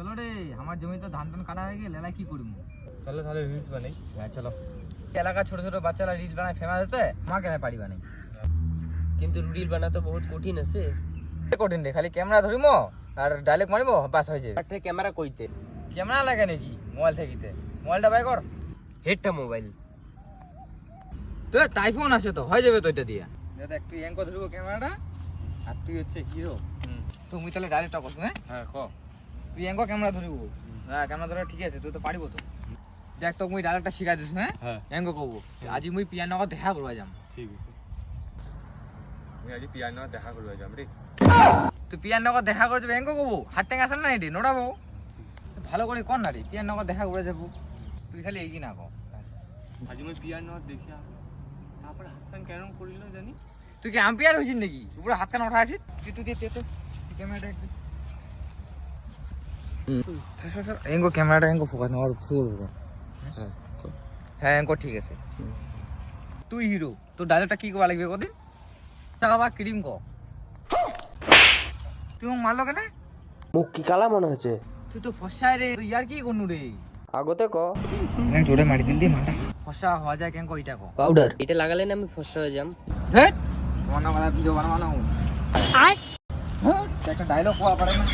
চলো রে, আমার জমিতে ধান টান কাটা হয়ে গেলে এলা কি করবো? চলো তাহলে রিলস বানাই। হ্যাঁ চলো। এলাকার ছোট ছোট বাচ্চারা রিলস বানায় ফেমাস হচ্ছে, আমাকে না পারি বানাই। কিন্তু রিল বানাতে বহুত কঠিন আছে। কঠিন রে, খালি ক্যামেরা ধরিমো আর ডাইরেক্ট মারিবো, বাস হয়ে যাবে। একটা ক্যামেরা কইতে ক্যামেরা লাগে নাকি মোবাইল থাকিতে? মোবাইলটা বাই কর। হেডটা মোবাইল তো আইফোন আছে তো হয়ে যাবে তো এটা দিয়ে। দেখ তুই এঙ্কো ধরবো ক্যামেরাটা, আর তুই হচ্ছে হিরো। তুমি তাহলে ডাইরেক্টটা করছো। হ্যাঁ হ্যাঁ ক তুই এঙ্কো ক্যামেরা ধরিব। হ্যাঁ ক্যামেরা ধরা ঠিক আছে, তুই তো পারিব তো। দেখ তো মুই ডাইরেক্টটা শিখাই দিস। হ্যাঁ হ্যাঁ এঙ্কো করবো। আজি মুই পিয়ানো দেখা করবা যাম। ঠিক আছে, আমি আজ পিয়ানো দেখা করবা যাম রে। তুই পিয়ানো দেখা করে যাবে, এঙ্কো করবো। হাত ট্যাং আসেন না এটি নোড়াবো ভালো করে কর না রে। পিয়ানো দেখা করে যাবো, তুই খালি এই কি না কর। আজ আমি পিয়ানো দেখিয়া তারপরে হাত কান কেন করিল জানি। তুই কি আম্পিয়ার হয়েছিস নাকি? উপরে হাত কান ওঠা আছিস তুই? তুই তুই ক্যামেরাটা একটু এঙ্কো ক্যামেরাটা এঙ্কো ফোকাস না আর ফুল ফোকাস। হ্যাঁ এঙ্কো ঠিক আছে। তুই হিরো, তোর ডায়লগটা কি করা লাগবে কদিন টাকা বা ক্রিম ক। তুই মারলো কেন? মুখ কি কালা মনে হচ্ছে? তুই তো ফসায় রে, তুই ইয়ার কি করনু রে? আগতে ক জোরে মারি দিন দি মাটা ফসা হওয়া যায় কেন কইটা ক। পাউডার এটা লাগালে না আমি ফসা হয়ে যাম। হেট বানা বানা ভিডিও বানা বানা একটা ডায়লগ কোয়া পারে না।